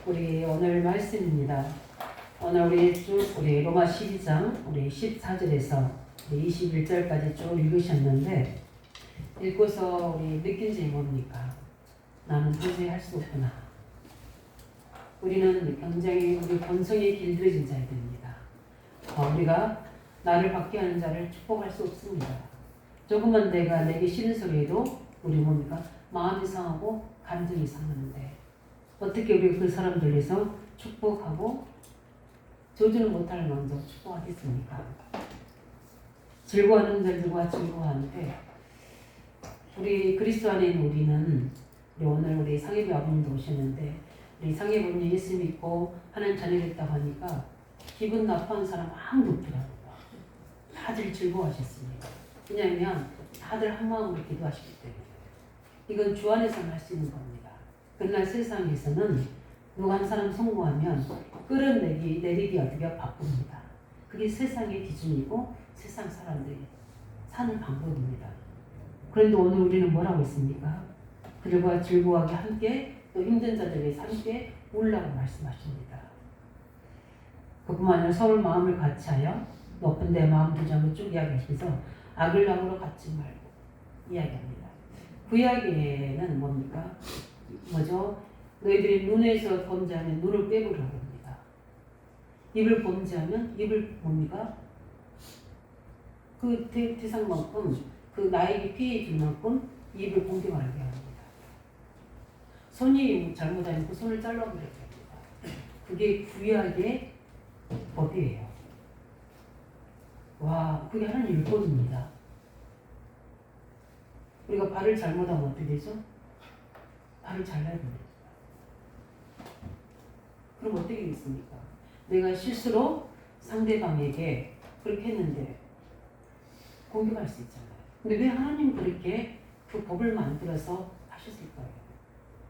우리 오늘 말씀입니다. 오늘 우리 로마 12장 우리 14절에서 우리 21절까지 쭉 읽으셨는데 읽고서 우리 느낀 점이 뭡니까? 나는 도저히 할 수 없구나. 우리는 굉장히 우리 본성에 길들여진 자들입니다. 우리가 나를 받게 하는 자를 축복할 수 없습니다. 조금만 내게 싫은 소리에도 우리 뭡니까? 마음이 상하고 감정이 상하는데 어떻게 우리 그 사람들 위해서 축복하고 저주는 못할 망정 축복하겠습니까? 즐거워하는 자들과 즐거워하는데 우리 그리스도 안에 있는 우리는 오늘 우리 상해부 아버님도 오셨는데 우리 상해부님 예수 믿고 하나님 자녀 됐다고 하니까 기분 나빠하는 사람 아무도 없더라고요. 다들 즐거워하셨습니다. 왜냐하면 다들 한 마음으로 기도하시기 때문에 이건 주 안에서만 할 수 있는 겁니다. 그러나 세상에서는 누가 한 사람 성공하면 끌어내리기 어디가 바쁩니다. 그게 세상의 기준이고 세상 사람들이 사는 방법입니다. 그런데 오늘 우리는 뭐라고 했습니까? 그들과 즐거워하게 함께 또 힘든 자들 위해서 함께 울라고 말씀하십니다. 그뿐만 아니라 서로 마음을 같이하여 높은 데 마음 두장을 쭉 이야기하시면서 악을 남으로 갖지 말고 이야기합니다. 구약에는 뭡니까? 뭐죠? 너희들이 눈에서 범죄하면 눈을 빼보라고 합니다. 입을 범죄하면 입을 뭡니까? 그 대상만큼 그 나에게 피해 줄 만큼 입을 공개 말게 합니다. 손이 잘못하면 그 손을 잘라버려야 됩니다. 그게 구약의 법이에요. 와, 그게 하나님 율법입니다. 우리가 발을 잘못하면 어떻게 되죠? 발을 잘라야 됩니다. 그럼 어떻게 되겠습니까? 내가 실수로 상대방에게 그렇게 했는데 공격할 수 있잖아요. 근데 왜 하나님 그렇게 그 법을 만들어서 하셨을까요?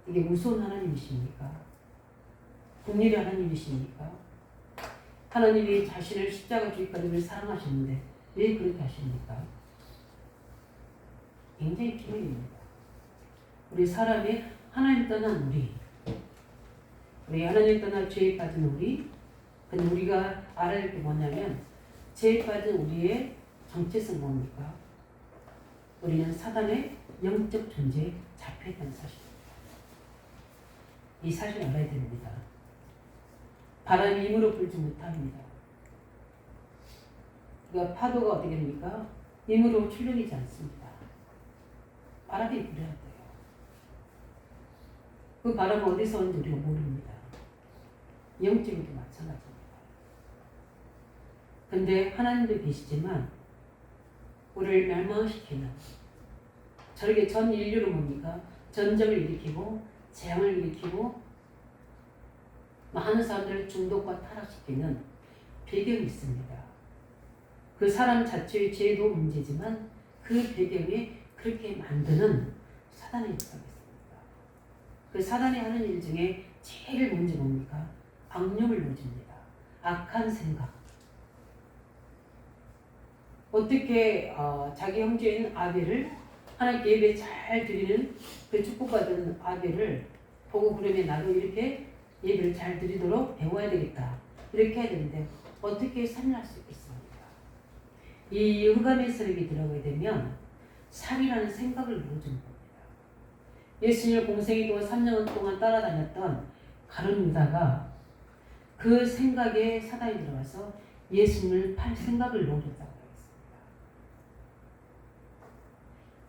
이게 무서운 하나님이십니까? 긍휼의 하나님이십니까? 하나님이 자신을 십자가 주기까지 사랑하셨는데 왜 그렇게 하십니까? 굉장히 비밀입니다. 우리 사람이 하나님 떠난 우리 하나님 떠난 죄에 빠진 우리. 근데 우리가 알아야 할 게 뭐냐면 죄에 빠진 우리의 정체성 뭡니까? 우리는 사단의 영적 존재에 잡혀있다는 사실입니다. 이 사실 알아야 됩니다. 바람이 힘으로 불지 못합니다. 그러니까 파도가 어떻게 됩니까? 힘으로 출렁이지 않습니다. 바람이 불어야 돼요. 그 바람은 어디서 오는지 우리가 모릅니다. 영적으로도 마찬가지입니다. 근데 하나님도 계시지만 우리를 멸망시키는 저렇게 전 인류를 뭡니까? 전쟁을 일으키고 재앙을 일으키고 많은 사람들을 중독과 타락시키는 배경이 있습니다. 그 사람 자체의 죄도 문제지만 그 배경에 그렇게 만드는 사단의 역사가 있습니다. 그 사단이 하는 일 중에 제일 먼저 뭡니까? 악령을 넣어줍니다. 악한 생각. 어떻게 자기 형제인 아벨을 하나님께 예배 잘 드리는 그 축복받은 아벨을 보고 그러면 나도 이렇게 예배를 잘 드리도록 배워야 되겠다. 이렇게 해야 되는데 어떻게 살인할 수 있겠습니까? 이 흑암의 세력이 들어가게 되면 살이라는 생각을 넣어주는 겁니다. 예수님을 공생이 동안 3년 동안 따라다녔던 가룟 유다가 그 생각에 사단이 들어가서 예수님을 팔 생각을 넣어줬다고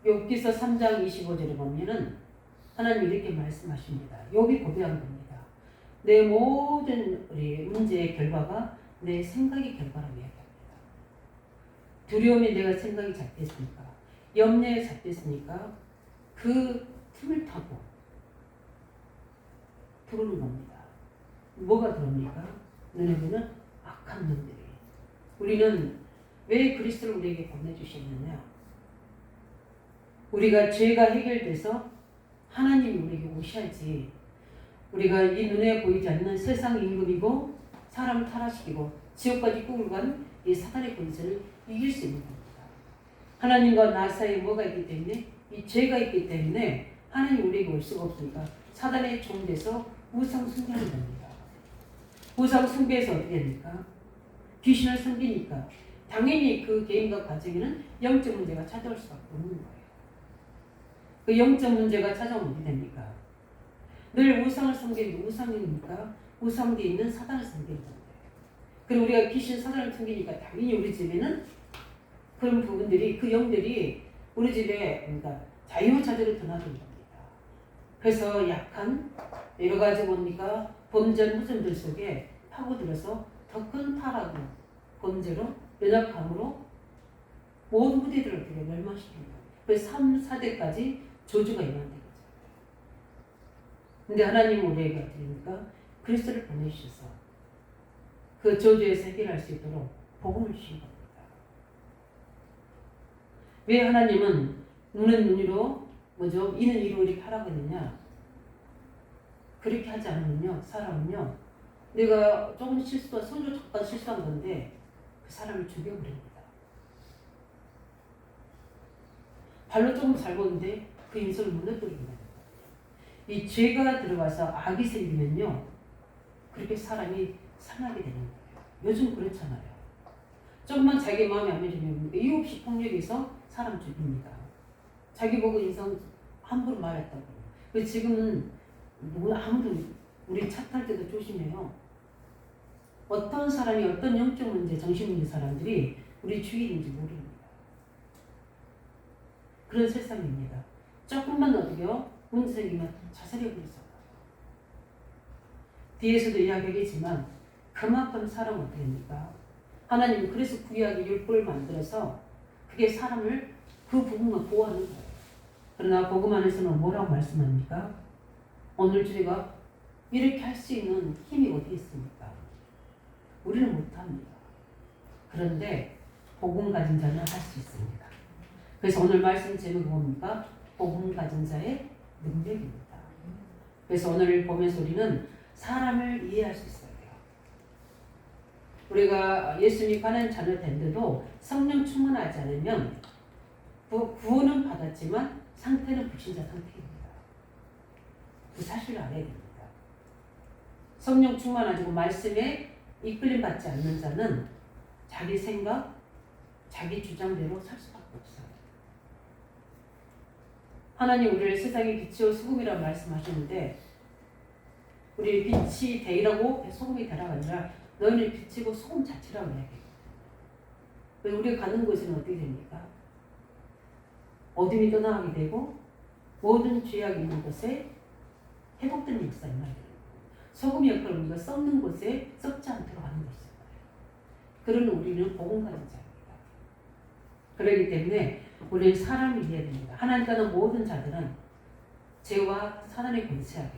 하겠습니다. 욥기서 3장 25절에 보면은 하나님 이렇게 말씀하십니다. 욥이 고백한 겁니다. 내 모든 우리 문제의 결과가 내 생각의 결과라고 이야기합니다. 두려움이 내가 생각이 잡혔으니까, 염려에 잡혔으니까 그 틈을 타고 들어오는 겁니다. 뭐가 들어옵니까? 눈에 보는 악한 놈들이. 우리는 왜 그리스도를 우리에게 보내주셨느냐? 우리가 죄가 해결돼서 하나님이 우리에게 오셔야지 우리가 이 눈에 보이지 않는 세상 임금이고 사람을 타락시키고 지옥까지 끌고 가는 이 사단의 권세를 이길 수 있는 겁니다. 하나님과 나 사이에 뭐가 있기 때문에 이 죄가 있기 때문에 하나님 우리에게 올 수가 없으니까 사단의 종돼서 우상 숭배하는 겁니다. 우상 숭배에서 어떻게 됩니까? 귀신을 섬기니까 당연히 그 개인과 가정에는 영적 문제가 찾아올 수밖에 없는 거예요. 그 영적 문제가 찾아오면 어떻게 됩니까? 늘 우상을 섬기는 우상이니까 우상 뒤에 있는 사단을 섬기는 건데, 그리고 우리가 귀신 사단을 섬기니까 당연히 우리 집에는 그런 부분들이, 그 영들이 우리 집에 그러니까 자유자재로 드나드는 겁니다. 그래서 약한 여러 가지 뭡니까 범죄한 후손들 속에 파고들어서 더 큰 타락으로, 범죄로, 연약함으로 모든 후대들을 어떻게 멸망시키는 거예요. 그래서 3, 4대까지 저주가 임한다는 거죠. 근데 하나님은 우리에게 어떻게 합니까? 그리스도를 보내주셔서 그 저주에서 해결할 수 있도록 복음을 주신 겁니다. 왜 하나님은 눈은 눈으로, 뭐죠? 이는 이로 이렇게 하라고 했느냐? 그렇게 하지 않으면요, 사람은요, 내가 조금 손으로 잠깐 실수한 건데 그 사람을 죽여버립니다. 발로 조금 잘못는데 그 인성을 무너뜨립니다. 이 죄가 들어가서 악이 생기면요, 그렇게 사람이 상하게 되는 거예요. 요즘 그렇잖아요. 조금만 자기 마음에 안 맞으면 이유 없이 폭력해서 사람 죽입니다. 자기 보고 인상 함부로 말했다고. 지금은 아무도, 우리 차 탈 때도 조심해요. 어떤 사람이 어떤 영적 문제, 정신 문제 사람들이 우리 주위에 있는지 모릅니다. 그런 세상입니다. 조금만 어디요? 문제 생기면 자살해버리죠. 뒤에서도 이야기하겠지만 그만큼 사람은 어떻게 됩니까? 하나님은 그래서 구약의 율법을 만들어서 그게 사람을 그 부분만 보호하는 거예요. 그러나 복음 안에서는 뭐라고 말씀합니까? 오늘 주제가 이렇게 할 수 있는 힘이 어디 있습니까? 우리는 못합니다. 그런데 복음 가진 자는 할 수 있습니다. 그래서 오늘 말씀 제목이 뭡니까? 복음 가진 자의 능력입니다. 그래서 오늘 보면서 우리는 사람을 이해할 수 있어야 돼요. 우리가 예수님 가는 자녀 된데도 성령 충만하지 않으면 구원은 받았지만 상태는 불신자 상태입니다. 그 사실을 알아야 됩니다. 성령 충만하고 말씀에 이끌림 받지 않는 자는 자기 생각, 자기 주장대로 살 수밖에 없어요. 하나님 우리를 세상의 빛이요 소금이라고 말씀하시는데, 우리 빛이 되라고 소금이 되라가 아니라 너희는 빛이고 소금 자체라고 이야기해요. 우리가 가는 곳에는 어떻게 됩니까? 어둠이 떠나가게 되고 모든 죄악이 있는 곳에 회복되는 역사인 말이에요. 소금 역할을 우리가 썩는 곳에 썩지 않도록 하는 것입니다. 그러면 우리는 복음 가진 자입니다. 그렇기 때문에 우리는 사람을 이해해야 됩니다. 하나님 따는 모든 자들은 죄와 사단의 권세하게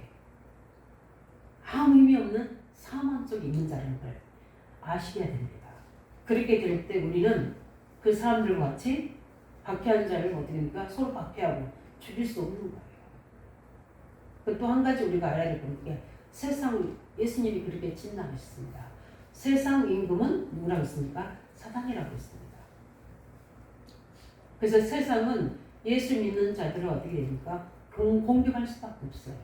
아무 의미 없는 사망 속에 있는 자라는 걸 아셔야 됩니다. 그렇게 될 때 우리는 그 사람들과 같이 박해한 자를 어떻게 됩니까? 서로 박해하고 죽일 수 없는 거예요. 또 한 가지 우리가 알아야 될 건 게, 세상, 예수님이 그렇게 진단하셨습니다. 세상 임금은 누구라고 했습니까? 사단이라고 했습니다. 그래서 세상은 예수 믿는 자들을 어떻게 됩니까? 공격할 수밖에 없어요.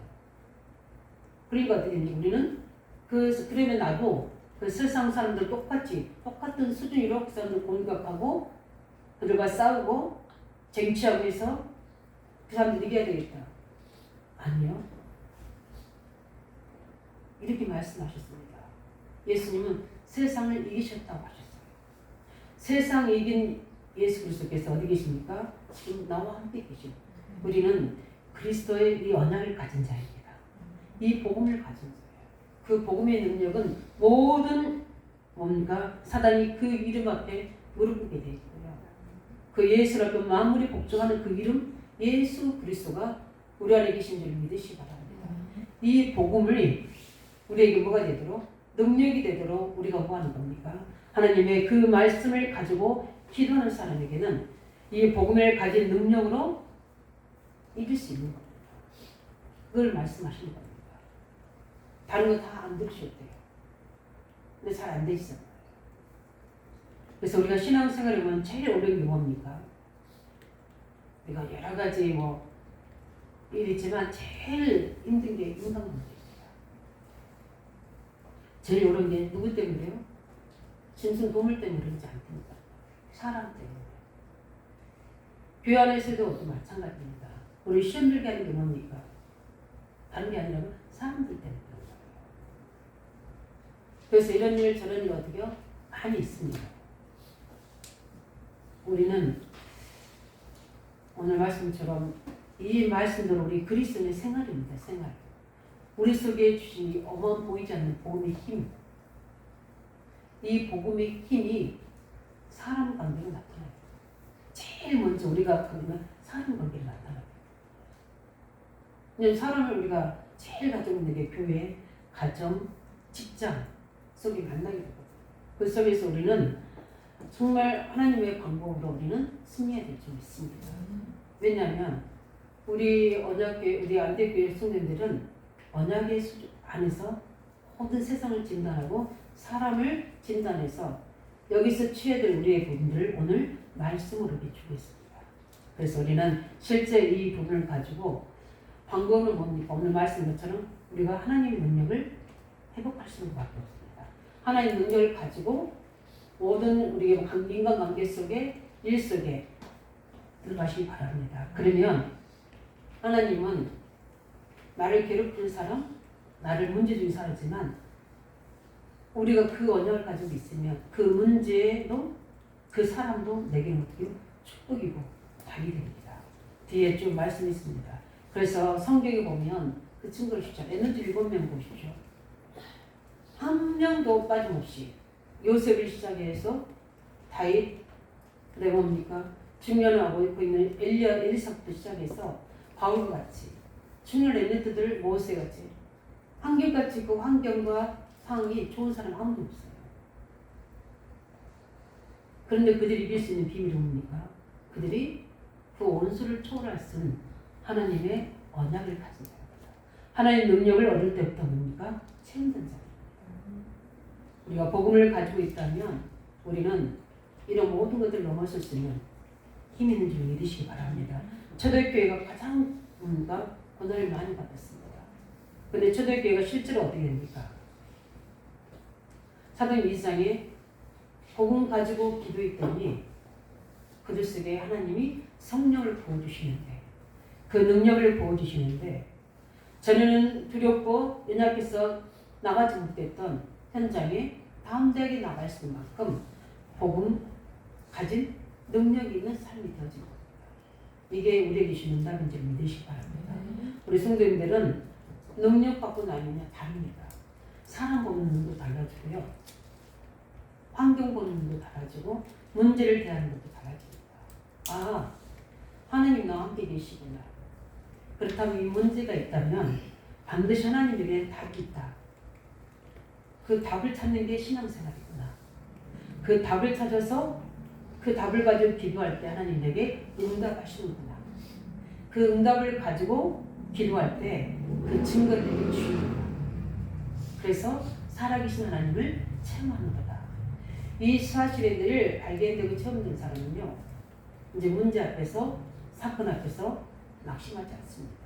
그러니까 어떻게 됩니까? 우리는 그러면 나도 그 세상 사람들 똑같은 수준으로 그 사람들 공격하고 그들과 싸우고 쟁취하고 해서 그 사람들 이겨야 되겠다. 아니요. 이렇게 말씀하셨습니다. 예수님은 세상을 이기셨다고 하셨어요. 세상 이긴 예수 그리스도께서 어디 계십니까? 지금 나와 함께 계십니다. 우리는 그리스도의 이 언약을 가진 자입니다. 이 복음을 가진 자예요. 그 복음의 능력은 모든 뭔가 사단이 그 이름 앞에 무릎 꿇게 되어 있고요. 그 예수 앞에 만물이 복종하는 그 이름 예수 그리스도가 우리 안에 계신 줄 믿으시기 바랍니다. 이 복음을 우리에게 뭐가 되도록, 능력이 되도록 우리가 뭐 하는 겁니까? 하나님의 그 말씀을 가지고 기도하는 사람에게는 이 복음을 가진 능력으로 이길 수 있는 겁니다. 그걸 말씀하시는 겁니다. 다른 거 다 안 들으셔도 돼요. 근데 잘 안 되시잖아요. 그래서 우리가 신앙생활에 보면 제일 어려운 게 뭡니까? 우리가 여러 가지 일이지만 제일 힘든 게 인간 문제입니다. 제일 어려운 게 누구 때문에요? 짐승 동물 때문에 그러지 않습니다. 사람 때문에. 교회 안에서도 마찬가지입니다. 우리 시험 들게 하는 게 뭡니까? 다른 게 아니라 사람들 때문에 그런 거예요. 그래서 이런 일 저런 일 어떻게요? 많이 있습니다. 우리는 오늘 말씀처럼 이 말씀대로 우리 그리스도의 생활입니다. 생활. 우리 속에 주신 이 어마어마한 보이지 않는 복음의 힘. 이 복음의 힘이 사람 관계로 나타나요. 제일 먼저 우리가 보면 사람 관계로 나타나요. 왜냐하면 사람을 우리가 제일 가지고 있는 게 교회, 가정, 직장 속에 만나게 되거든요. 그 속에서 우리는 정말 하나님의 방법으로 우리는 승리해야 될 줄 믿습니다. 왜냐하면 우리 언약교회, 우리 안대교회 성도들은 언약의 수준 안에서 모든 세상을 진단하고 사람을 진단해서 여기서 취해야 될 우리의 부분들을 오늘 말씀으로 비추고 있습니다. 그래서 우리는 실제 이 부분을 가지고 방법은 뭡니까? 오늘 말씀 것처럼 우리가 하나님의 능력을 회복할 수밖에 없습니다. 하나님의 능력을 가지고 모든 우리의 인간관계 속에 일 속에 들어가시기 바랍니다. 그러면 하나님은 나를 괴롭히는 사람, 나를 문제 주는 사람이지만 우리가 그 언약을 가지고 있으면 그 문제도 그 사람도 내게는 어떻게 축복이고 답이 됩니다. 뒤에 좀 말씀이 있습니다. 그래서 성경에 보면 그 증거를 주죠. 에너지 7명 보십시오. 한 명도 빠짐없이 요셉을 시작해서 다윗, 그다음에 뭡니까? 중년하고 있고 있는 엘리사부터 시작해서 바울과 같이 중년 렘넌트들 모세같이 한결같이 그 환경과 상황이 좋은 사람 아무도 없어요. 그런데 그들이 이길 수 있는 비밀이 뭡니까? 그들이 그 원수를 초월할 수 있는 하나님의 언약을 가진 자입니다. 하나님의 능력을 얻을 때부터 뭡니까? 체험된 자입니다. 우리가 복음을 가지고 있다면 우리는 이런 모든 것들을 넘어설 수 있는 힘 있는 줄 믿으시기 바랍니다. 초대교회가 가장 뭔가 권한을 많이 받았습니다. 그런데 초대교회가 실제로 어떻게 됩니까? 사도행 2장에 복음 가지고 기도했더니 그들 속에 하나님이 성령을 부어주시는데 그 능력을 부어주시는데 전에는 두렵고 연약해서 나가지 못했던 현장에 담대하게 나갈 수 있는 만큼 복음 가진 능력이 있는 삶이 되어진 겁니다. 이게 우리에게 주신 응답인 줄 믿으시기 바랍니다. 우리 성도님들은 능력 받고 나면 다릅니다. 사람 보는 눈도 달라지고요. 환경 보는 눈도 달라지고 문제를 대하는 것도 달라집니다. 아, 하나님 나와 함께 계시구나. 그렇다면 이 문제가 있다면 반드시 하나님에게 답이 있다. 그 답을 찾는 게 신앙생활이구나. 그 답을 찾아서 그 답을 가지고 기도할 때 하나님 내게 응답하시는구나. 그 응답을 가지고 기도할 때 그 증거를 내게 주시는구나. 그래서 살아계신 하나님을 체험하는 거다. 이 사실을 발견되고 체험된 사람은요, 이제 문제 앞에서 사건 앞에서 낙심하지 않습니다.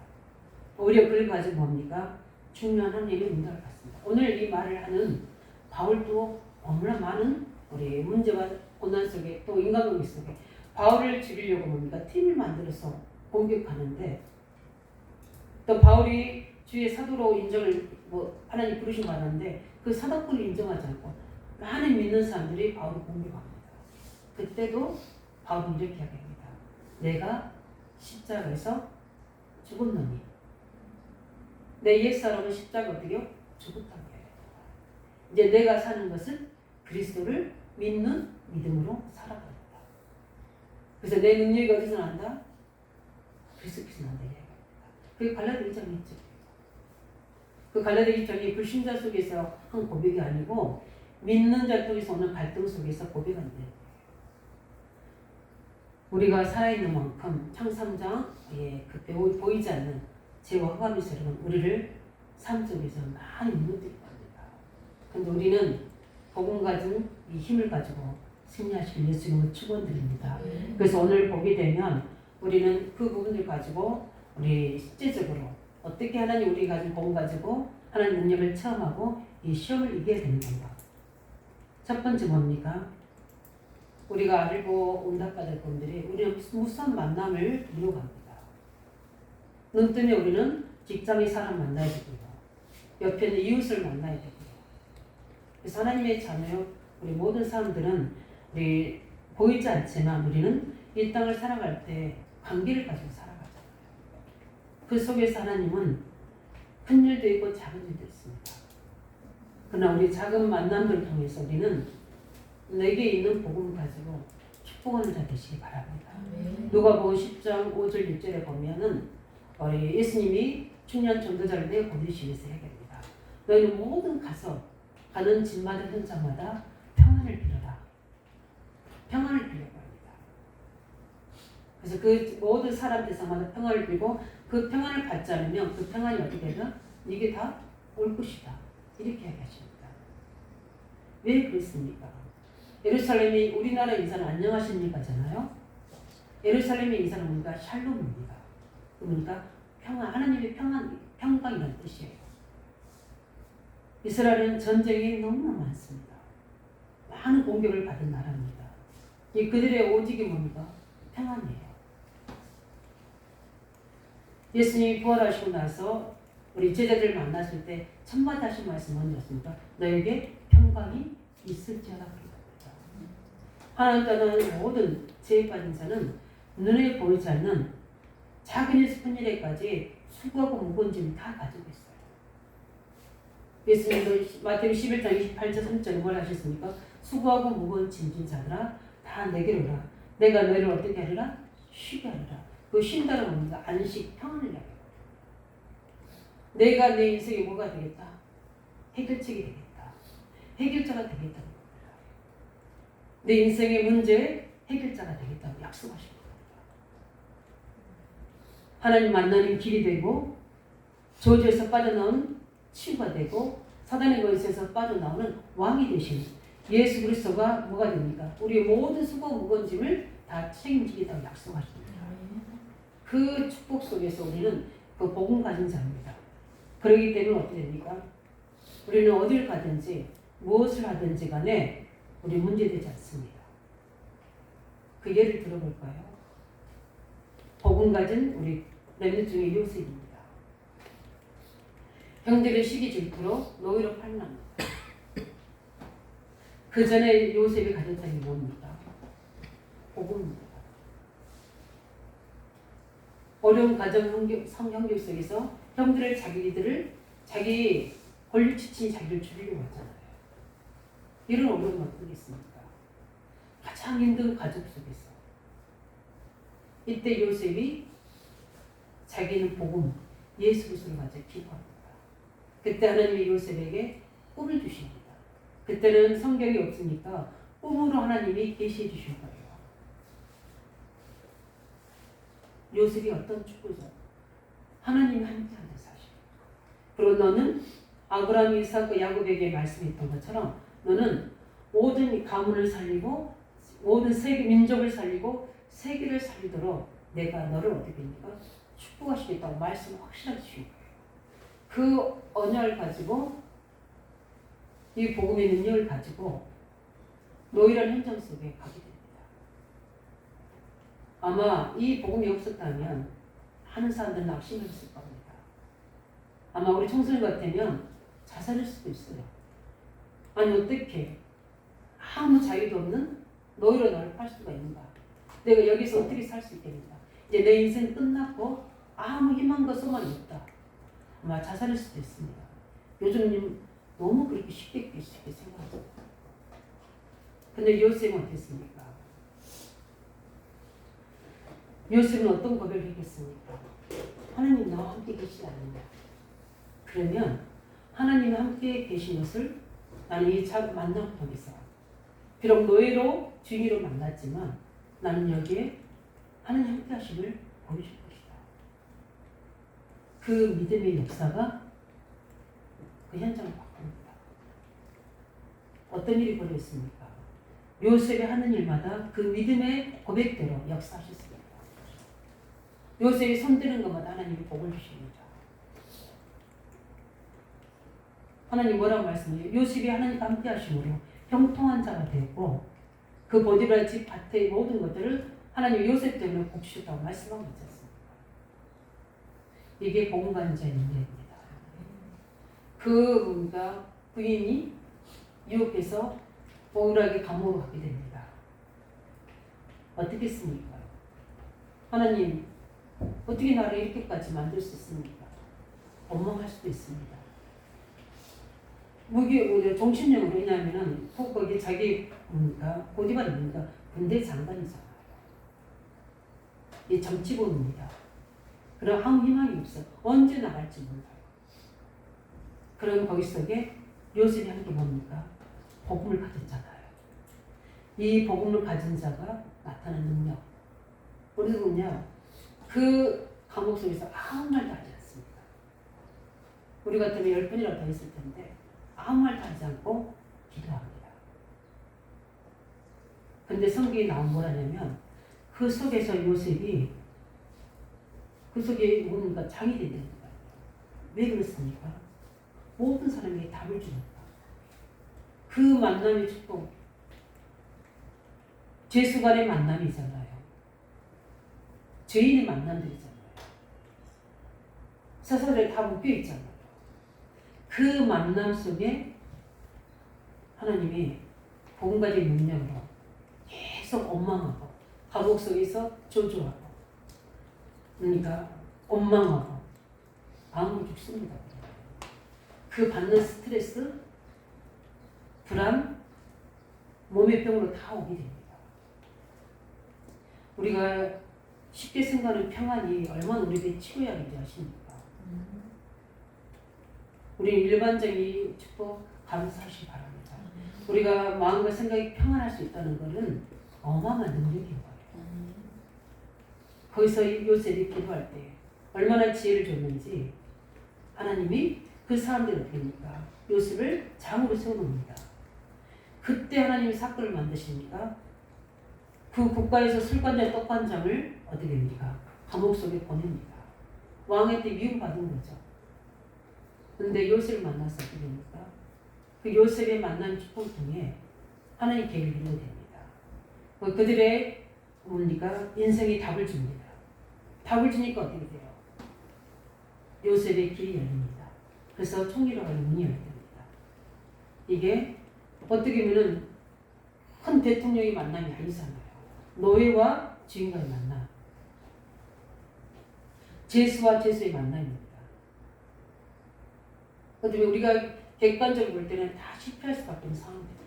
오히려 그걸 가지고 뭡니까? 중요한 하나님의 응답을 받습니다. 오늘 이 말을 하는 바울도 너무나 많은 우리 문제와 고난 속에 또 인간관계 속에 바울을 죽이려고 뭡니까? 팀을 만들어서 공격하는데 또 바울이 주의 사도로 인정을 하나님 부르신 거 아는데 그 사도권을 인정하지 않고 많은 믿는 사람들이 바울을 공격합니다. 그때도 바울은 이렇게 이야기합니다. 내가 십자가에서 죽었노니 내 옛사람은 십자가 어떻게요? 죽었다고 해요. 이제 내가 사는 것은 그리스도를 믿는 믿음으로 살아갑니다. 그래서 내 능력이 어디서 난다? 그리스도께서 난다. 그게 갈라디아 1장 1절. 그 갈라디아 1장이 불신자 속에서 한 고백이 아니고 믿는 자 통해서 오는 갈등 속에서 고백한 거예요. 우리가 살아있는 만큼 창삼장에 그때 보이지 않는 죄와 흑암에서 우리를 삶 속에서 많이 무너뜨릴 겁니다. 그런데 우리는 복음 가진 이 힘을 가지고 승리하실 예수님을 축원드립니다. 그래서 오늘 보게 되면 우리는 그 부분을 가지고 우리 실제적으로 어떻게 하나님 우리 가진 복음 가지고 하나님 능력을 체험하고 이 시험을 이겨야 되는 건가? 첫 번째 뭡니까? 우리가 알고 응답받을 분들이 우리는 무슨 만남을 이루어갑니다. 눈 뜨면 우리는 직장의 사람 만나야 되고요. 옆에 있는 이웃을 만나야 되고요. 그래서 하나님의 자녀 우리 모든 사람들은 우리 보이지 않지만 우리는 이 땅을 살아갈 때 관계를 가지고 살아가잖아요. 그 속에서 하나님은 큰 일도 있고 작은 일도 있습니다. 그러나 우리 작은 만남들을 통해서 우리는 내게 있는 복음을 가지고 축복하는 자 되시기 바랍니다. 누가복음 10장 5절 6절에 보면은 우리 예수님이 중요한 전도자를 내 보내시면서 얘기합니다. 너희는 모든 가는 집마다 현장마다 평안을 빌어라. 평안을 빌어야 합니다. 그래서 그 모든 사람 대상마다 평안을 빌고 그 평안을 받지 않으면 그 평안이 어떻게 되나? 이게 다 올 것이다. 이렇게 얘기하십니다. 왜 그렇습니까? 예루살렘이 우리나라 인사는 안녕하십니까잖아요. 예루살렘의 인사는 뭔가 샬롬입니다. 그러니까 평안, 하나님의 평강이라는 뜻이에요. 이스라엘은 전쟁이 너무나 많습니다. 많은 공격을 받은 나라입니다. 이 그들의 오직이 뭡니까? 평안이에요. 예수님이 부활하시고 나서 우리 제자들 만났을 때 첫마디 하신 말씀은 뭐였습니까? 너에게 평강이 있을지어다 그랬습니다. 하나님 따르는 모든 죄에 빠진 자는 눈에 보이지 않는 작은 일에서 큰 일에까지 수고하고 무거운 짐을 다 가지고 있어요. 예수님도 마태복음 11장 28절 3절에 뭘 하셨습니까? 수고하고 무거운 짐진 자들아 다 내게로 오라. 내가 너희를 어떻게 하리라? 쉬게 하리라. 그 쉰다는 겁니다. 안식, 평안을 이야기해요. 내가 내 인생에 뭐가 되겠다? 해결책이 되겠다. 해결자가 되겠다는 겁니다. 내 인생의 문제의 해결자가 되겠다고 약속하신 겁니다. 하나님 만나는 길이 되고 저주에서 빠져나온 치유가 되고 사단의 권세에서 빠져나오는 왕이 되시는 예수 그리스도가 뭐가 됩니까? 우리의 모든 수고 무거운 짐을 다 책임지겠다고 약속하십니다. 그 축복 속에서 우리는 그 복음 가진 자입니다. 그러기 때문에 어떻게 됩니까? 우리는 어딜 가든지 무엇을 하든지 간에 우리 문제되지 않습니다. 그 예를 들어볼까요? 복음 가진 우리 렘넌트 중에 요셉입니다. 형들의 시기 질투로 노예로 팔려납니다. 그 전에 요셉이 가졌던 게 뭡니까? 복음입니다. 어려운 가정 성형교 속에서 형들을 자기 권리치친 자기를 죽이려고 하잖아요. 이런 어려움은 어떻게 있습니까? 가장 힘든 가족 속에서 이때 요셉이 자기는 복음 예수 그리스도를 맞아 기도합니다. 그때 하나님이 요셉에게 꿈을 주십니다. 그때는 성경이 없으니까 꿈으로 하나님이 계시해 주신 거예요. 요셉이 어떤 축구죠? 하나님이 함께하는 사실. 그리고 너는 아브라함, 이삭, 야곱에게 말씀했던 것처럼 너는 모든 가문을 살리고 모든 세계 민족을 살리고 세계를 살리도록 내가 너를 어떻게 합니까? 축복하시겠다고 말씀을 확실하게 주신 거예요. 그 언약을 가지고 이 복음의 능력을 가지고 노예라는 현장 속에 가게 됩니다. 아마 이 복음이 없었다면 하는 사람들은 낙심했을 겁니다. 아마 우리 청소년 같으면 자살할 수도 있어요. 아니 어떻게 아무 자유도 없는 노예로 나를 팔 수가 있는가? 내가 여기서 어떻게 살 수 있겠는가? 이제 내 인생 끝났고 아무 희망과 소망이 없다. 아마 자살할 수도 있습니다. 요즘 너무 그렇게 쉽게 생각하죠. 근데 요셉은 어땠습니까? 요셉은 어떤 고백을 했겠습니까? 하나님 나와 함께 계시지 않는다. 그러면 하나님이 함께 계신 것을 나는 이 만남을 통해서 비록 노예로 주인으로 만났지만 나는 여기에 하나님 함께 하심을 보여줄 것이다. 그 믿음의 역사가 그 현장을 바꿉니다. 어떤 일이 벌어졌습니까? 요셉이 하는 일마다 그 믿음의 고백대로 역사하셨습니다. 요셉이 손드는 것마다 하나님이 복을 주십니다. 하나님 뭐라고 말씀해요? 요셉이 하나님과 함께 하심으로 형통한 자가 되었고 그 보디발 집 밭의 모든 것들을 하나님 요셉 때문에 복주셨다고 말씀하고 있지 않습니까? 이게 복음관자의 능력입니다. 그 부인이 유혹해서 억울하게 감옥으로 가게 됩니다. 어떻게 했습니까? 하나님 어떻게 나를 이렇게까지 만들 수 있습니까? 원망할 수도 있습니다. 무기 정신력으로. 왜냐하면은 거기 자기 보디발이 군대 장관이잖아요. 이 정치범입니다. 그럼 아무 희망이 없어. 언제 나갈지 몰라요. 그럼 거기 속에 요셉이 함께 뭡니까? 복음을 가졌잖아요. 이 복음을 가진 자가 나타나는 능력. 우리는요, 그 감옥 속에서 아무 말도 하지 않습니다. 우리 같으면 10분이라도 더 했을 텐데 아무 말도 하지 않고 기도합니다. 근데 성경에 나온 뭐라냐면 그 속에서 요셉이 그 속에 뭔가 장이 된답니다. 왜 그렇습니까? 모든 사람에게 답을 주니까. 그 만남의 축복. 죄수 간의 만남이잖아요. 죄인의 만남들이잖아요. 사사들에 다 묶여있잖아요. 그 만남 속에 하나님이 복음가진 능력으로 계속 원망하고 감옥 속에서 저주하고 그러니까 원망하고 마음을 죽습니다. 그 받는 스트레스, 불안, 몸의 병으로 다 오게 됩니다. 우리가 쉽게 생각하는 평안이 얼마나 우리에게 치료약인지 아십니까? 우리 일반적인 축복 감사하시기 바랍니다. 우리가 마음과 생각이 평안할 수 있다는 것은 어마어마한 능력인 거예요. 거기서 요셉이 기도할 때 얼마나 지혜를 줬는지 하나님이 그 사람들을 어떻게 합니까? 요셉을 장으로 세워놓습니다. 그때 하나님이 사건을 만드십니까? 그 국가에서 술관장 떡관장을 어떻게 됩니까? 감옥 속에 보냅니다. 왕한테 미움받은 거죠. 근데 요셉을 만나서 어떻게 됩니까? 그 요셉의 만난 축복을 통해 하나님 계획을 이루게 됩니다. 그들의 뭡니까? 인생에 답을 줍니다. 답을 주니까 어떻게 돼요? 요셉의 길이 열립니다. 그래서 총리로 가는 문이 열립니다. 이게 어떻게 보면 큰 대통령의 만남이 아니잖아요. 노예와 주인과의 만남. 죄수와 죄수의 만남입니다. 그런데 우리가 객관적으로 볼 때는 다 실패할 수밖에 없는 상황들이에요.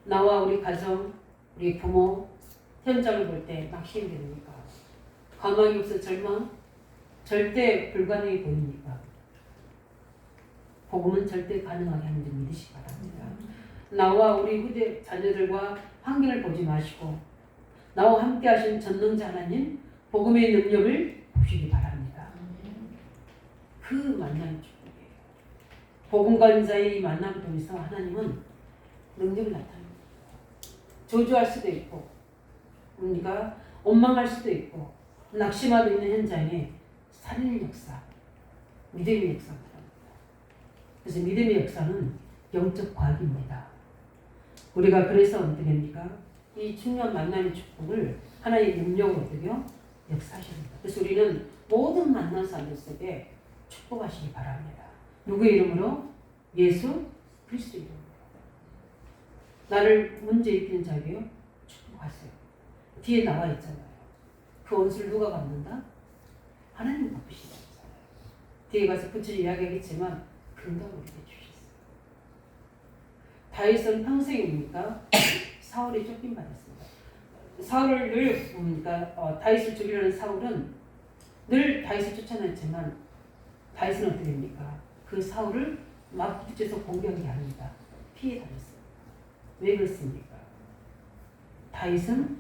나와 우리 가정, 우리 부모, 현장을 볼 때 막 힘듭니까? 가망이 없어 절망? 절대 불가능해 보입니까? 복음은 절대 가능하게 하는 줄 믿으시기 바랍니다. 나와 우리 후대 자녀들과 환경을 보지 마시고 나와 함께 하신 전능자 하나님 복음의 능력을 보시기 바랍니다. 그 만남이 축복이에요. 복음관자의 이 만남을 통해서 하나님은 능력을 나타냅니다. 저주할 수도 있고 우리가 원망할 수도 있고 낙심하고 있는 현장에 살리는 역사, 믿음의 역사가 들어갑니다. 그래서 믿음의 역사는 영적 과학입니다. 우리가 그래서 어떻게 됩니까? 이 중요한 만남의 축복을 하나의 능력으로 어떻게 역사하십니다. 그래서 우리는 모든 만난 사람들 속에 축복하시기 바랍니다. 누구의 이름으로? 예수 그리스도 이름으로. 나를 문제 일으키는 자에게 축복하세요. 뒤에 나와 있잖아요. 그 원수를 누가 갚는다? 하나님 갚으시잖아요. 뒤에 가서 구체적으로 이야기하겠지만 근거를 우리에게 주셨어요. 다윗은 평생입니까? 사울이 쫓김받았습니다. 사울을 늘 뭡니까? 다윗을 죽이려는 사울은 늘 다윗을 쫓아냈지만 다윗은 어떻게 됩니까? 그 사울을 막 붙여서 공격이 아닙니다. 피해 다녔어요. 왜 그렇습니까? 다윗은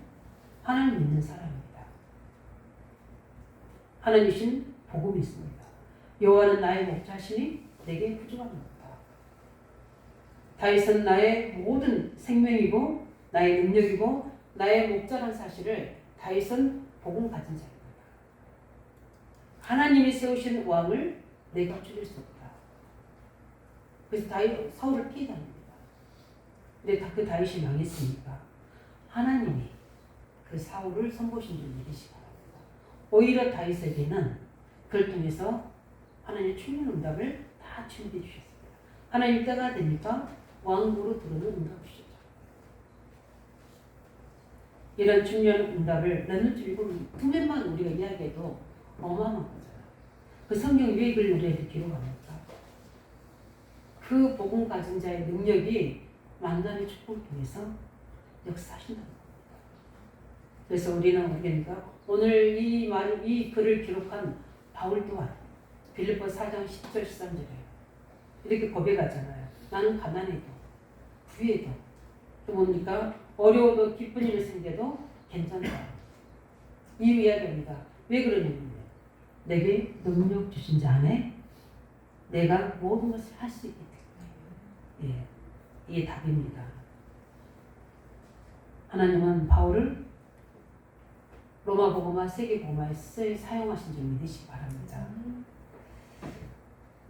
하나님 믿는 사람입니다. 하나님이신 복음이 있습니다. 여호와는 나의 목자시니 내게 부족함이 없다. 다윗은 나의 모든 생명이고 나의 능력이고 나의 목자라는 사실을 다윗은 복음 가진 자입니다. 하나님이 세우신 왕을 내가 죽일 수 없다. 그래서 사울을 피해 다닙니다. 근데 그 다윗이 망했으니까 하나님이 그 사울을 선보신 줄 믿으시기 바랍니다. 오히려 다윗에게는 그걸 통해서 하나님의 충분 응답을 다 준비해 주셨습니다. 하나님 때가 되니까 왕국으로 들어오는 응답을 주셨죠. 이런 중요한 응답을 나눌 줄 보면 두 면만 우리가 이야기해도 어마어마한 거잖아요. 그 성경 왜 이걸 우리한테 기록합니까? 그 복음 가진 자의 능력이 만남의 축복을 통해서 역사하신다는 겁니다. 그래서 우리는 그러니까 오늘 이 글을 기록한 바울 또한 빌립보 4장 10절 13절에 이렇게 고백하잖아요. 나는 가난해도 부해도 또 뭡니까? 어려워도 기쁜 일을 생겨도 괜찮다. 이 이야기입니다. 왜 그러냐면요. 내게 능력 주신 자 안에 내가 모든 것을 할 수 있기 때문에. 예, 이게 답입니다. 하나님은 바울을 로마 복음화 세계 복음화에 사용하신 줄 믿으시기 바랍니다.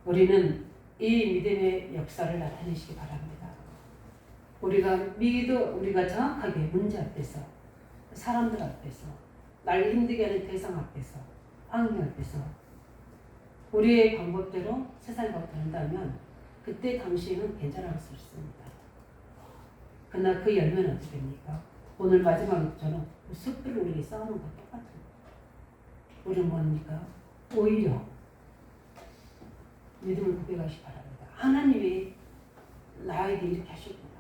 우리는 이 믿음의 역사를 나타내시기 바랍니다. 우리가 정확하게 문제 앞에서, 사람들 앞에서, 날 힘들게 하는 대상 앞에서, 환경 앞에서 우리의 방법대로 세상을 한다면 그때 당시에는 괜찮을 수 있습니다. 그러나 그 열매는 어떻게 됩니까? 오늘 마지막처럼 숲을 우리에게 쌓아놓은 것 똑같은 거예요. 우리는 뭡니까? 오히려 믿음을 고백하시기 바랍니다. 하나님이 나에게 이렇게 하셨구나.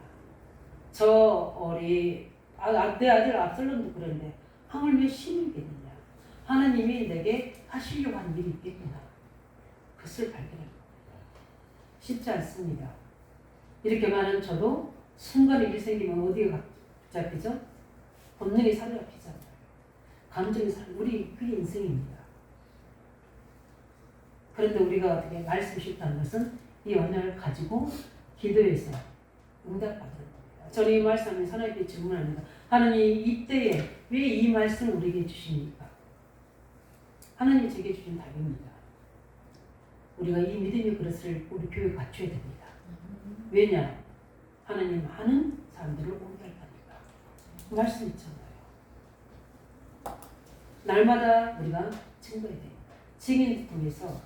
내 아들 압살롬도 그런데 하물며 힘이 있겠느냐. 하나님이 내게 하시려고 하는 일이 있겠구나. 그것을 발견합니다. 쉽지 않습니다. 이렇게 말하는 저도 순간 일이 생기면 어디가 잡히죠? 본능이 사로잡히잖아요. 감정이 우리 그게 인생입니다. 그런데 우리가 어떻게 말씀 쉽다는 것은 이 언약을 가지고 기도해서 응답받는 겁니다. 저는 이 말씀을 하나님께 질문합니다. 하나님 이때에 왜 이 말씀을 우리에게 주십니까? 하나님이 제게 주신 답입니다. 우리가 이 믿음의 그릇을 우리 교회에 갖춰야 됩니다. 왜냐? 하나님 많은 사람들을 오게 할 거니까. 말씀 있잖아요. 날마다 우리가 증거해야 돼요. 증인을 통해서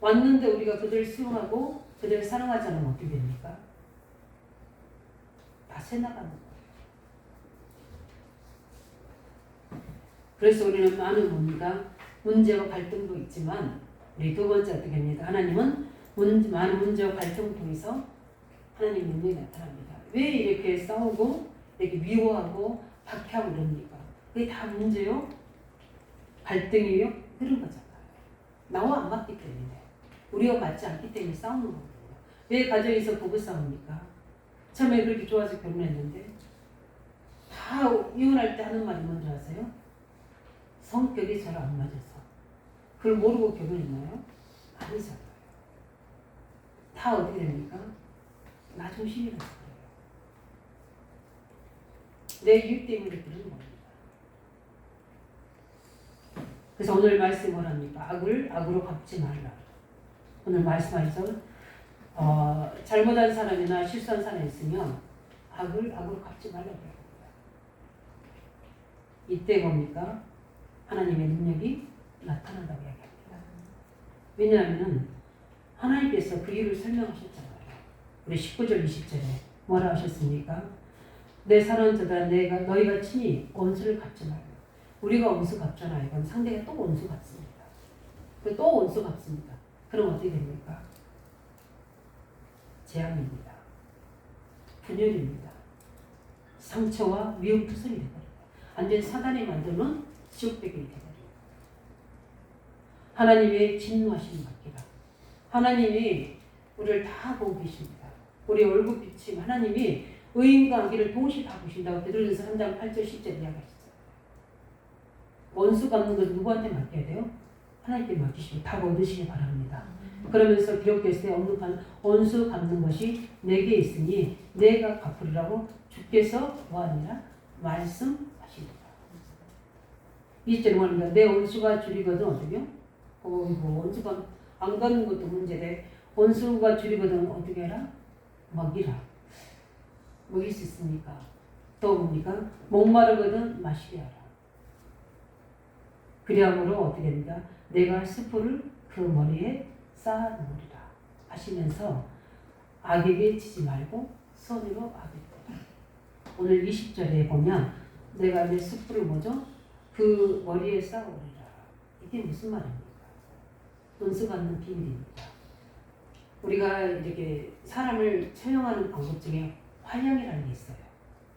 왔는데 우리가 그들을 수용하고 그들을 사랑하지 않으면 어떻게 됩니까? 다 새나가는 거예요. 그래서 우리는 많은 문제와 갈등도 있지만 우리 두 번째 어떻게 합니까? 하나님은 많은 문제와 갈등을 통해서 하나님의 능력이 나타납니다. 왜 이렇게 싸우고 이렇게 미워하고 박해하고 그럽니까? 그게 다 문제요? 갈등이요? 그런 거잖아요. 나와 안 맞기 때문에. 우리가 맞지 않기 때문에 싸우는 거거든요. 왜 가정에서 부부 싸웁니까? 처음에 그렇게 좋아서 결혼했는데 다 이혼할 때 하는 말이 뭔지 아세요? 성격이 잘 안 맞아서. 그걸 모르고 결혼했나요? 아니잖아요. 다 어떻게 됩니까? 나 중심이라서 그래요. 내 이유 때문에 그러는 겁니다. 그래서 오늘 말씀이 뭐랍니까? 악을 악으로 갚지 말라. 오늘 말씀하셔서 잘못한 사람이나 실수한 사람이 있으면 악을 악으로 갚지 말라고 합니다. 이때 뭡니까? 하나님의 능력이 나타난다고 이야기합니다. 왜냐하면 하나님께서 그 이유를 설명하셨잖아요. 우리 19절 20절에 뭐라 하셨습니까? 내 사랑하는 자들아 너희가 친히 원수를 갚지 말라. 우리가 원수 갚잖아요. 이건 상대가 또 원수 갚습니다. 또 원수 갚습니다. 그럼 어떻게 됩니까? 재앙입니다. 분열입니다. 상처와 위험투성이 되버립니다. 완전 사단이 만드는 지옥배경이 되버립니다. 하나님의 진노하심을 받기라. 하나님이 우리를 다 보고 계십니다. 우리 얼굴 비침 하나님이 의인과 악인을 동시에 다 보신다고 베드로전서 3장 8절 10절 이야기하시죠. 원수 갚는 건 누구한테 맡겨야 돼요? 하나님께 맡기시고 다 얻으시기 바랍니다. 그러면서 기록됐을 때 원수 갚는 것이 내게 있으니 내가 갚으리라고 주께서 뭐하니라 말씀하십니다. 이절에 뭐합니까? 내 원수가 줄이거든 어떻게요? 원수가 안 걷는 것도 문제돼. 원수가 줄이거든 어떻게 해라? 먹이라. 먹일 수 있습니까? 또 뭡니까? 목마르거든 마시게 하라. 그리함으로 어떻게 됩니까? 내가 숯불을 그 머리에 쌓아 놓으리라 하시면서 악에게 지지 말고 선으로 악을 때라. 오늘 20절에 보면 내가 내 숯불을 뭐죠? 그 머리에 쌓아오리라. 이게 무슨 말입니까? 논수받는 비밀입니다. 우리가 이렇게 사람을 처형하는 방법 중에 화형이라는 게 있어요.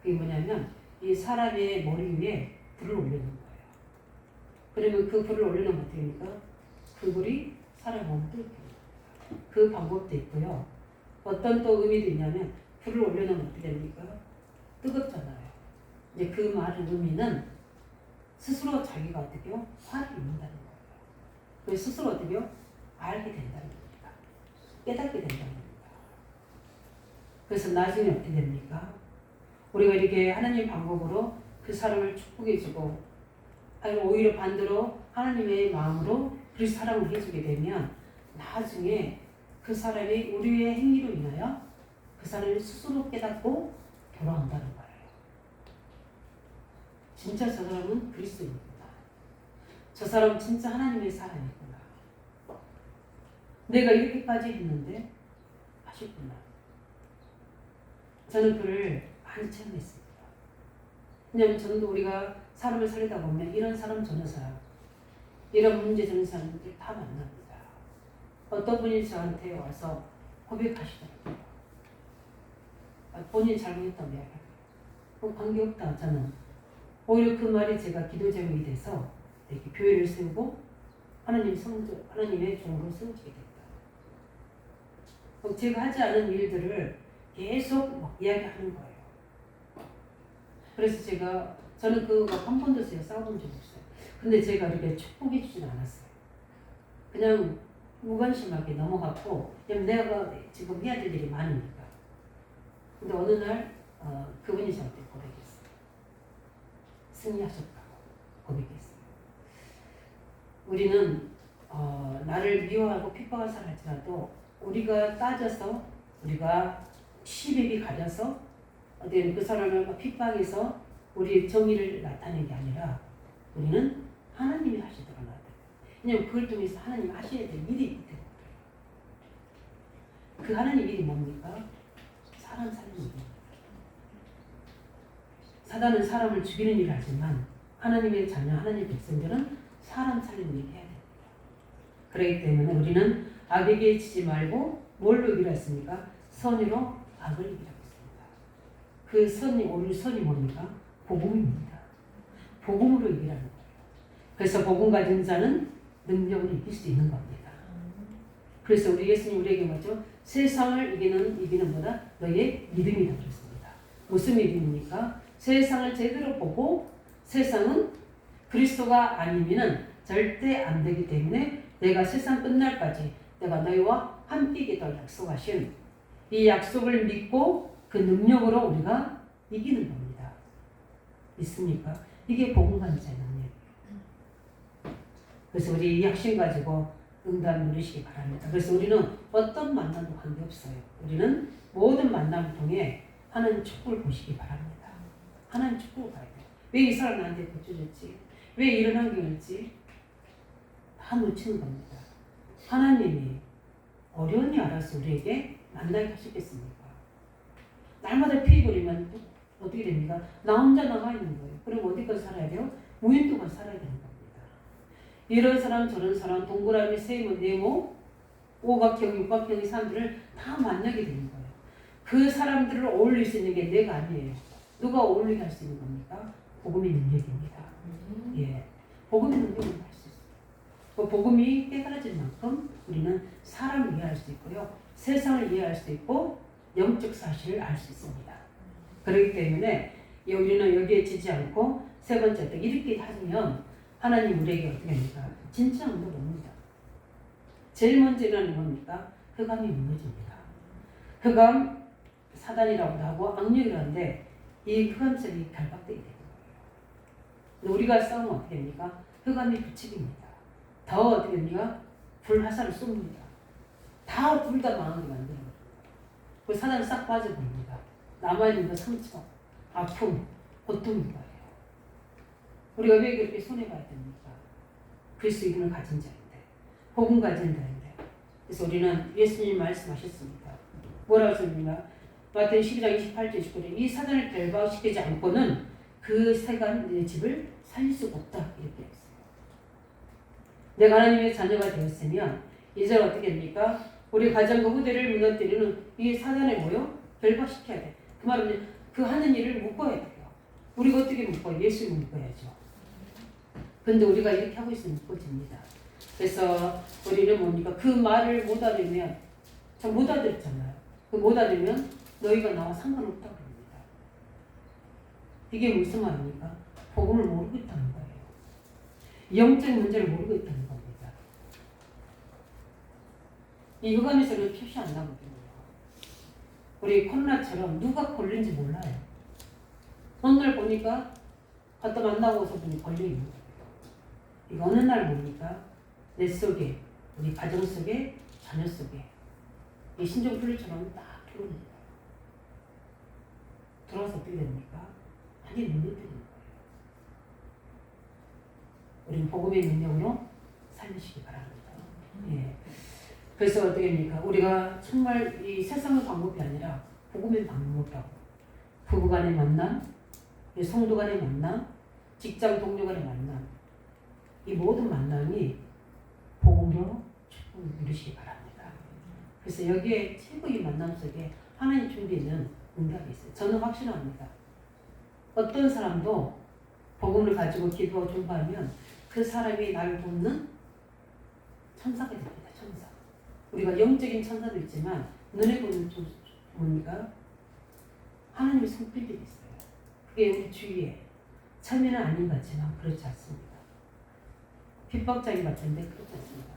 그게 뭐냐면 이 사람의 머리 위에 불을 올리는 거예요. 그러면 그 불을 올리면 어떻게 됩니까? 그 불이 사람 몸을 뜨겁게 합니다. 그 방법도 있고요. 어떤 또 의미도 있냐면 불을 올려놓으면 어떻게 됩니까? 뜨겁잖아요. 이제 그 말의 의미는 스스로 자기가 어떻게요? 화를 입는다는 거예요. 그래서 스스로 어떻게요? 알게 된다는 겁니다. 깨닫게 된다는 겁니다. 그래서 나중에 어떻게 됩니까? 우리가 이렇게 하나님 방법으로 그 사람을 축복해주고 아니면 오히려 반대로 하나님의 마음으로 그 사랑을 해주게 되면 나중에 그 사람이 우리의 행위로 인하여 그 사람이 스스로 깨닫고 돌아온다는 거예요. 진짜 저 사람은 그리스도입니다. 저 사람 진짜 하나님의 사람이구나. 내가 이렇게까지 했는데 하셨구나. 저는 그를 많이 체험했습니다. 왜냐하면 저는 우리가 사람을 살리다 보면 이런 사람 저런 사람 이런 문제 저런 사람들 다 만납니다. 어떤 분이 저한테 와서 고백하시더라고요. 본인이 잘못했다고 이야기해요. 관계없다 저는. 오히려 그 말이 제가 기도 제목이 돼서 이렇게 교회를 세우고 하나님의 종으로 세워지게 됐다. 제가 하지 않은 일들을 계속 막 이야기하는 거예요. 그래서 저는 그거 한 번도 제가 싸워본 적이 없어요. 근데 제가 이렇게 축복해 주진 않았어요. 그냥 무관심하게 넘어갔고, 그냥 내가 지금 해야 될 일이 많으니까. 근데 어느 날 그분이 저한테 고백했어요. 승리하셨다고 고백했어요. 우리는 나를 미워하고 핍박한 사람 할지라도 우리가 따져서 우리가 시비비 가려서 그 사람을 핍박해서 우리의 정의를 나타내는 게 아니라 우리는 하나님이 하시도록 놔둬요. 왜냐하면 그걸 통해서 하나님이 하셔야 될 일이 있기 때문에. 그 하나님 일이 뭡니까? 사람 살리는 일입니다. 사단은 사람을 죽이는 일을 하지만 하나님의 자녀, 하나님의 백성들은 사람 살리는 일을 해야 됩니다. 그렇기 때문에 우리는 악에게 지지 말고 뭘로 이기라 했습니까? 선으로 악을 이기라고 했습니다. 그 선이, 오늘 선이 뭡니까? 복음입니다. 복음으로 이기라는 거예요. 그래서 복음 가진 자는 능력으로 이길 수 있는 겁니다. 그래서 우리 예수님 우리에게 뭐죠? 세상을 이기는 보다 너의 믿음이라고 그랬습니다. 무슨 믿음입니까? 세상을 제대로 보고 세상은 그리스도가 아니면은 절대 안 되기 때문에 내가 세상 끝날까지 내가 너희와 함께 있겠다고 약속하신 이 약속을 믿고 그 능력으로 우리가 이기는 겁니다. 믿습니까? 이게 복음 가진 자의 능력이에요. 그래서 우리 이 확신 가지고 응답 누리시기 바랍니다. 그래서 우리는 어떤 만남도 관계없어요. 우리는 모든 만남을 통해 하나님 축복을 보시기 바랍니다. 하나님 축복을 봐야 돼요. 왜 이 사람 나한테 고쳐줬지? 왜 이런 환경이었지? 다 놓치는 겁니다. 하나님이 어려운 일 알아서 우리에게 만나게 하시겠습니까? 날마다 피해 버리면 어떻게 됩니까? 나 혼자 나가 있는 거예요. 그럼 어디까지 살아야 돼요? 무인 동안 살아야 되는 겁니다. 이런 사람 저런 사람 동그라미 세모 네모 오각형 육각형의 사람들을 다 만나게 되는 거예요. 그 사람들을 어울릴 수 있는 게 내가 아니에요. 누가 어울리게 할 수 있는 겁니까? 복음의 능력입니다. 예, 복음의 능력을 할 수 있어요. 그 복음이 깨달아질 만큼 우리는 사람을 이해할 수 있고요, 세상을 이해할 수 있고 영적 사실을 알 수 있습니다. 그렇기 때문에 우리는 여기에 지지 않고 세 번째 때 이렇게 하면 하나님 우리에게 어떻게 합니까? 진짜 응답 옵니다. 제일 먼저 일어나는 겁니까? 흑암이 무너집니다. 흑암 사단이라고도 하고 악령이라고 하는데 이 흑암색이 결박되게 되는 거예요. 우리가 싸우면 어떻게 됩니까? 흑암이 부치입니다. 더 어떻게 됩니까? 불화살을 쏩니다. 다 둘 다 망하게 만들어. 그 사단이 싹 빠져버립니다. 남아있는 그 상처, 아픔, 고통인 거예요. 우리가 왜 그렇게 손해봐야 됩니까? 그리스도 이름을 가진 자인데, 복음 가진 자인데. 그래서 우리는 예수님 말씀하셨습니다. 뭐라고 했습니까? 마태복음 12장 28절 29절 이 사단을 결박시키지 않고는 그 새가 내 집을 살릴 수가 없다. 이렇게 했어요. 내가 하나님의 자녀가 되었으면 이제 어떻게 됩니까? 우리 가정과 후대를 무너뜨리는 이 사단을 뭐요? 결박시켜야 돼. 그 말은 그 하는 일을 묶어야 돼요. 우리가 어떻게 묶어요? 예수를 묶어야죠. 근데 우리가 이렇게 하고 있으면 묶어집니다. 그래서 우리는 뭡니까? 그 말을 못 알으면, 참 못 알아듣잖아요. 그 못 알으면 너희가 나와 상관없다고 합니다. 이게 무슨 말입니까? 복음을 모르고 있다는 거예요. 영적인 문제를 모르고 있다는 겁니다. 이 흑암에서는 표시 안 나거든요. 우리 코로나처럼 누가 걸린지 몰라요. 어느 날 보니까 갔다 만나고서 보니 걸려있는 거예요. 이거 어느 날 보니까 내 속에, 우리 가정 속에, 자녀 속에 이 신종플루처럼 딱 들어옵니다. 들어와서 어떻게 됩니까? 많이 무너뜨리는 거예요. 우리는 복음의 능력으로 살리시기 바랍니다. 예. 그래서 어떻게 됩니까? 우리가 정말 이 세상의 방법이 아니라 복음의 방법이라고. 부부 간의 만남, 성도 간의 만남, 직장 동료 간의 만남, 이 모든 만남이 복음으로 축복을 누리시기 바랍니다. 그래서 여기에 최고의 만남 속에 하나님 준비는 응답이 있어요. 저는 확신합니다. 어떤 사람도 복음을 가지고 기도하고 준비하면 그 사람이 나를 돕는 천사가 됩니다. 천사. 우리가 영적인 천사도 있지만 눈에 보는 뭡니까? 하나님의 손길들이 있어요. 그게 우리 주위에 처음에는 아닌 것 같지만 그렇지 않습니다. 핍박자인 것 같은데 그렇지 않습니다.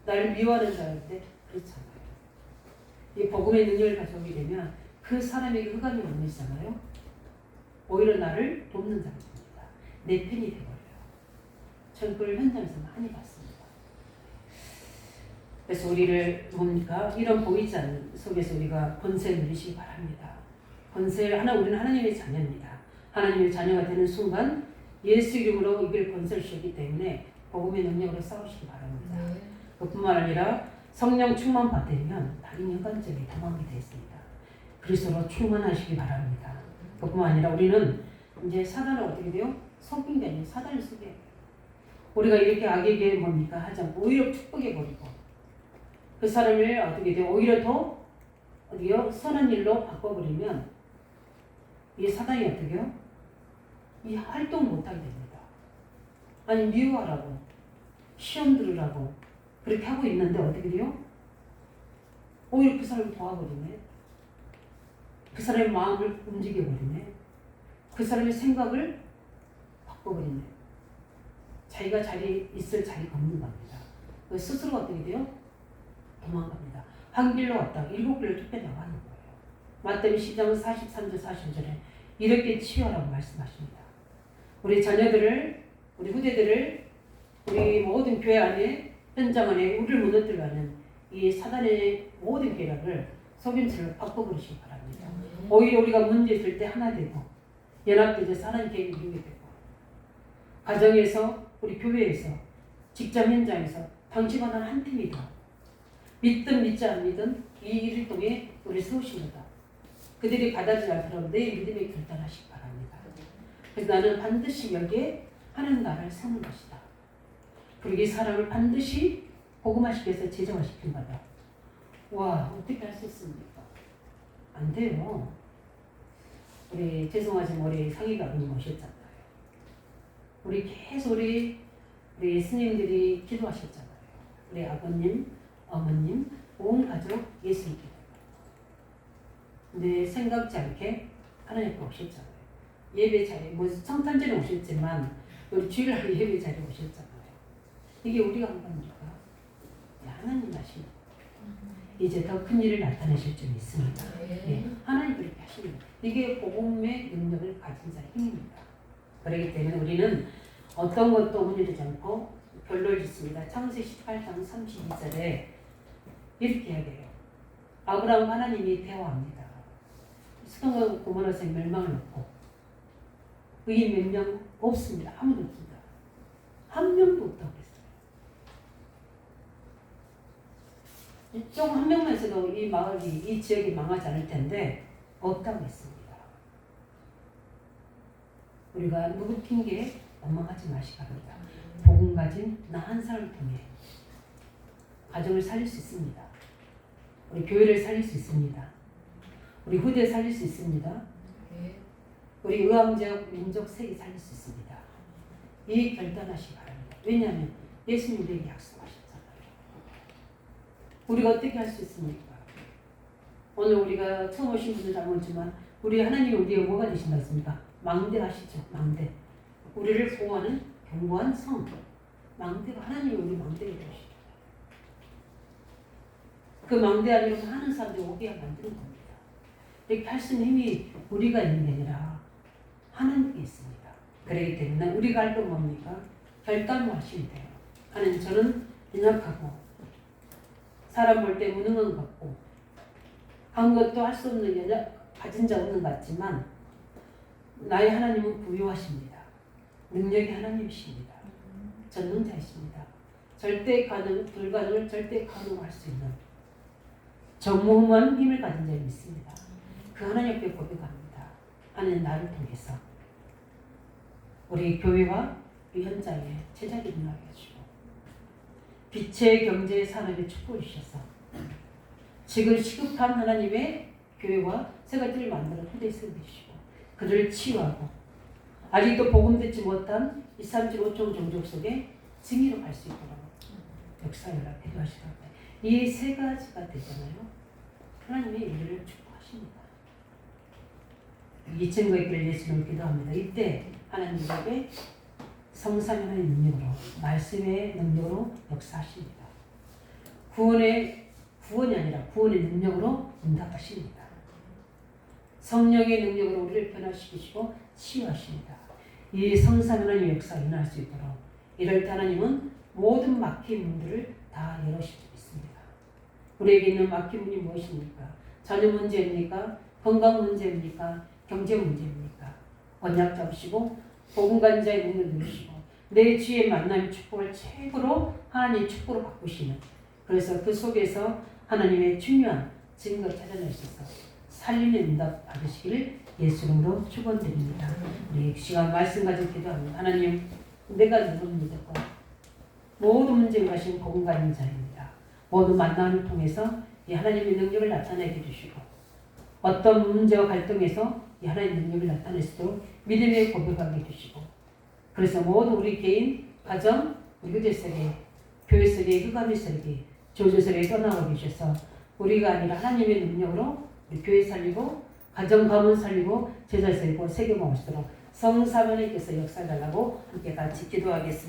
나를 미워하는 자인데 그렇지 않아요. 이 복음의 능력을 가져오게 되면 그 사람에게 흑암이 없는 잖아요. 오히려 나를 돕는 자가 됩니다. 내 편이 되어버려요. 저는 그걸 현장에서 많이 봤습니다. 그래서 우리를 뭡니까? 이런 보이지 않는 속에서 우리가 권세를 누리시기 바랍니다. 권세를 우리는 하나님의 자녀입니다. 하나님의 자녀가 되는 순간 예수 이름으로 이길 권세를 주셨기 때문에 복음의 능력으로 싸우시기 바랍니다. 그뿐만 아니라 성령 충만 받으면 다른 인간적인 도망이 되었습니다. 그리스도로 충만하시기 바랍니다. 그뿐만 아니라 우리는 이제 사단을 어떻게 돼요? 속인 게 아니라 사단을 속여요. 우리가 이렇게 악에게 뭡니까? 하지 않고 오히려 축복해 버리고 그 사람을 어떻게 돼요? 오히려 더 어디요? 선한 일로 바꿔버리면 이 사단이 어떻게 해요? 이 활동 못하게 됩니다. 아니 미워하라고 시험 들으라고 그렇게 하고 있는데 어떻게 돼요? 오히려 그 사람을 도와버리네. 그 사람의 마음을 움직여버리네. 그 사람의 생각을 바꿔버리네. 자기가 있을 자리 없는 겁니다. 스스로 어떻게 돼요? 도망갑니다. 한 길로 왔다가 7길로 쫓겨나가는 거예요. 마태복음 10장 43절 45절에 이렇게 치유하라고 말씀하십니다. 우리 자녀들을, 우리 후대들을, 우리 모든 교회 안에, 현장 안에 우리를 무너뜨리는 이 사단의 모든 계략을 속임수를 바꿔버리시기 바랍니다. 오히려 우리가 문제 있을 때 하나 되고 연합돼서 하나님 계획을 이루게 되고 가정에서 우리 교회에서 직장 현장에서 당신과 나는 한 팀이다. 믿든 믿지 않든 이 일을 통해 우리 세우신 거다. 그들이 받아들이지 않더라도 내 믿음에 결단하시기 바랍니다. 그래서 나는 반드시 여기에 하는 나라를 세우는 것이다. 그리고 이 사람을 반드시 복음화시켜서 위해서 제정화시킨 거다. 와, 어떻게 할 수 있습니까? 안 돼요. 우리 죄송하지만 우리 상희가 아버님 오셨잖아요. 우리 계속 우리 예수님들이 기도하셨잖아요. 우리 아버님, 어머님, 온 가족 예수 믿게 되고. 근데 생각지 않게 하나님께 오셨잖아요. 예배 자리에, 성탄절에 오셨지만 우리 주일날 예배 자리에 오셨잖아요. 이게 우리가 한 겁니까? 하나님 하시는 이제 더 큰 일을 나타내실 줄 믿습니다. 예, 하나님 그렇게 하십니다. 이게 복음의 능력을 가진 자의 힘입니다. 그렇기 때문에 우리는 어떤 것도 문제되지 않고 결론을 짓습니다. 창세기 18장 32절에 이렇게 해야 돼요. 아브라함 하나님이 대화합니다. 소돔과 고모라에서 멸망을 놓고 의인 몇 명 없습니다. 아무도 없습니다. 한 명도 없다고 했어요. 좀 한 명만 있어도 이 마을이, 이 지역이 망하지 않을 텐데 없다고 했습니다. 우리가 누구 핑계에 원망하지 마시기 바랍니다. 복음 가진 나 한 사람을 통해 가정을 살릴 수 있습니다. 우리 교회를 살릴 수 있습니다. 우리 후대 살릴 수 있습니다. 우리 의왕지역 민족 세계 살릴 수 있습니다. 이 결단하시기 바랍니다. 왜냐하면 예수님 우리에게 약속하셨잖아요. 우리가 어떻게 할 수 있습니까? 오늘 우리가 처음 오신 분들 잘 모르지만 우리 하나님이 우리의 뭐가 되신다고 했습니까? 망대하시죠. 망대. 우리를 보호하는 견고한 성. 망대가 하나님이 우리 망대가 되시죠. 그 망대 안으로 많은 사람들이 오게 만드는 겁니다. 이렇게 할 수 있는 힘이 우리가 있는 게 아니라 하나님께 있습니다. 그렇기 때문에 우리가 할 건 뭡니까? 결단만 하시면 돼요. 하나님 저는 연약하고 사람 볼 때 무능한 것 같고 아무것도 할 수 없는 가진 자 없는 것 같지만 나의 하나님은 부유하십니다. 능력이 하나님이십니다. 전능자이십니다. 절대 불가능을 절대 가능할 수 있는 전무후무한 힘을 가진 자를 믿습니다. 그 하나님 앞에 고백합니다. 하나님 나를 통해서 우리 교회와 우리 현장에 제자리 일어나게 해주시고 빛의 경제 산업에 축복해 주셔서 지금 시급한 하나님의 교회와 새가지를 만들어 후대에 세우시고 그들을 치유하고 아직도 복음 듣지 못한 2, 3, 7, 5종 종족 속에 증인으로 갈 수 있도록 역사하라 기도하시라고. 이 세 가지가 되잖아요. 하나님이 우리를 축복하십니다. 2층과 있기를 예수님을 기도합니다. 이때 하나님에게 성삼위의 능력으로 말씀의 능력으로 역사하십니다. 구원이 아니라 구원의 능력으로 응답하십니다. 성령의 능력으로 우리를 변화시키시고 치유하십니다. 이 성삼위의 역사가 일어날 수 있도록 이럴 때 하나님은 모든 막힌 문들을 다 열어주실 수 있습니다. 우리에게 있는 막힌 문이 무엇입니까? 자녀 문제입니까? 건강 문제입니까? 경제 문제입니까? 언약 잡으시고 복음 간자의 능력 누리시고 내 주의 만남의 축복을 최고로 하나님의 축복으로 바꾸시는 그래서 그 속에서 하나님의 중요한 증거 찾아내셔서 살리는 응답 받으시기를 예수님으로 축원드립니다. 우리 시간 말씀 가지고 기도합니다. 하나님 내가 누구를 믿었고 모든 문제를 가신 복음 가진 자입니다. 모든 만남을 통해서 이 하나님의 능력을 나타내게 해주시고 어떤 문제와 갈등에서 이 하나님의 능력을 나타낼 수 있도록 믿음의 고백하게 해주시고 그래서 모든 우리 개인, 가정, 우리 교회 속에 교회 속에 흑암의 세력이 조조세력이 떠나가게 해주셔서 우리가 아니라 하나님의 능력으로 우리 교회 살리고 가정 가문 살리고 제자 살리고 세계 모으시도록 성삼위님께서 역사해달라고 함께 같이 기도하겠습니다.